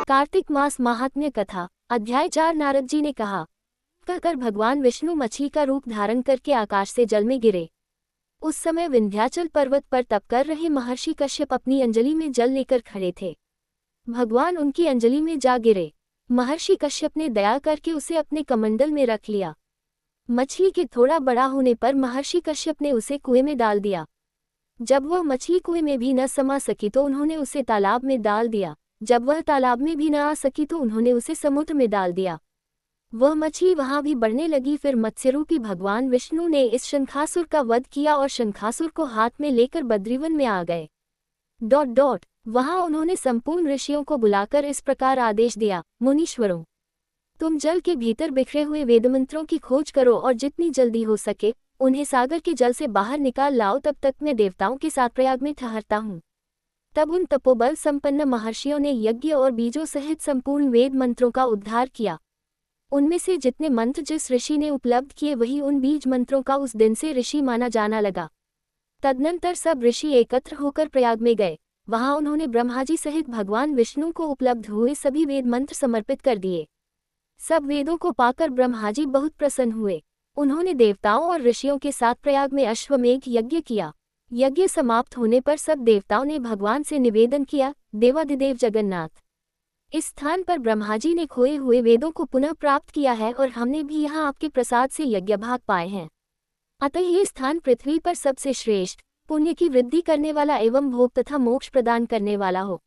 कार्तिक मास महात्म्य कथा अध्याय 4। नारद जी ने कहा, कहकर भगवान विष्णु मछली का रूप धारण करके आकाश से जल में गिरे। उस समय विंध्याचल पर्वत पर तप कर रहे महर्षि कश्यप अपनी अंजलि में जल लेकर खड़े थे। भगवान उनकी अंजलि में जा गिरे। महर्षि कश्यप ने दया करके उसे अपने कमंडल में रख लिया। मछली के थोड़ा बड़ा होने पर महर्षि कश्यप ने उसे कुएं में डाल दिया। जब वह मछली कुएं में भी न समा सकी तो उन्होंने उसे तालाब में डाल दिया। जब वह तालाब में भी न आ सकी तो उन्होंने उसे समुद्र में डाल दिया। वह मछली वहां भी बढ़ने लगी। फिर मत्स्यरूपी भगवान विष्णु ने इस शंखासुर का वध किया और शंखासुर को हाथ में लेकर बद्रीवन में आ गए। वहां उन्होंने संपूर्ण ऋषियों को बुलाकर इस प्रकार आदेश दिया, मुनीश्वरों, तुम जल के भीतर बिखरे हुए वेदमंत्रों की खोज करो और जितनी जल्दी हो सके उन्हें सागर के जल से बाहर निकाल लाओ। तब तक मैं देवताओं के साथ प्रयाग में ठहरता हूँ। तब उन तपोबल संपन्न महर्षियों ने यज्ञ और बीजों सहित संपूर्ण वेद मंत्रों का उद्धार किया। उनमें से जितने मंत्र जिस ऋषि ने उपलब्ध किए वही उन बीज मंत्रों का उस दिन से ऋषि माना जाना लगा। तदनंतर सब ऋषि एकत्र होकर प्रयाग में गए। वहां उन्होंने ब्रह्माजी सहित भगवान विष्णु को उपलब्ध हुए सभी वेद मंत्र समर्पित कर दिए। सब वेदों को पाकर ब्रह्माजी बहुत प्रसन्न हुए। उन्होंने देवताओं और ऋषियों के साथ प्रयाग में अश्वमेध यज्ञ किया। यज्ञ समाप्त होने पर सब देवताओं ने भगवान से निवेदन किया, देवाधिदेव जगन्नाथ, इस स्थान पर ब्रह्माजी ने खोए हुए वेदों को पुनः प्राप्त किया है और हमने भी यहाँ आपके प्रसाद से यज्ञ भाग पाए हैं। अतः ये स्थान पृथ्वी पर सबसे श्रेष्ठ, पुण्य की वृद्धि करने वाला एवं भोग तथा मोक्ष प्रदान करने वाला हो।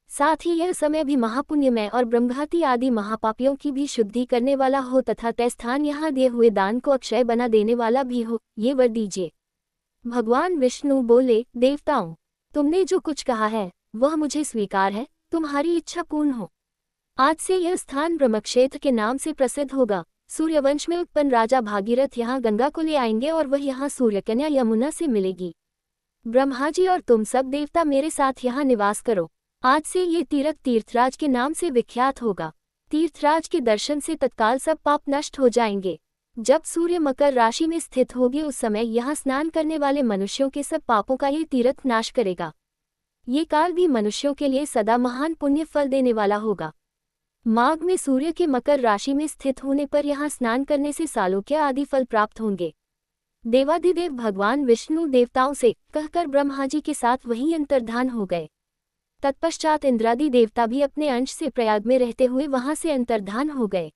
साथ ही यह समय भी महापुण्यमय और ब्रह्मघाती आदि महापापियों की भी शुद्धि करने वाला हो तथा तय स्थान यहाँ दिए हुए दान को अक्षय बना देने वाला भी हो, ये वर दीजिए। भगवान विष्णु बोले, देवताओं, तुमने जो कुछ कहा है वह मुझे स्वीकार है। तुम्हारी इच्छा पूर्ण हो। आज से यह स्थान ब्रह्मक्षेत्र के नाम से प्रसिद्ध होगा। सूर्यवंश में उत्पन्न राजा भागीरथ यहाँ गंगा को ले आएंगे और वह यहाँ सूर्यकन्या यमुना से मिलेगी। ब्रह्माजी और तुम सब देवता मेरे साथ यहाँ निवास करो। आज से ये तीर्थ तीर्थराज के नाम से विख्यात होगा। तीर्थराज के दर्शन से तत्काल सब पाप नष्ट हो जाएंगे। जब सूर्य मकर राशि में स्थित होगी उस समय यहाँ स्नान करने वाले मनुष्यों के सब पापों का ये तीर्थ नाश करेगा। ये काल भी मनुष्यों के लिए सदा महान पुण्य फल देने वाला होगा। माघ में सूर्य के मकर राशि में स्थित होने पर यहाँ स्नान करने से सालोक्य आदि फल प्राप्त होंगे। देवाधिदेव भगवान विष्णु देवताओं से कहकर ब्रह्माजी के साथ वहीं अंतर्धान हो गए। तत्पश्चात इंद्रादि देवता भी अपने अंश से प्रयाग में रहते हुए वहां से अंतर्धान हो गए।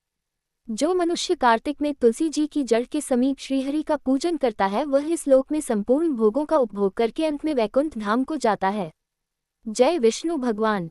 जो मनुष्य कार्तिक में तुलसी जी की जड़ के समीप श्रीहरि का पूजन करता है वह इस लोक में संपूर्ण भोगों का उपभोग करके अंत में वैकुंठ धाम को जाता है। जय विष्णु भगवान।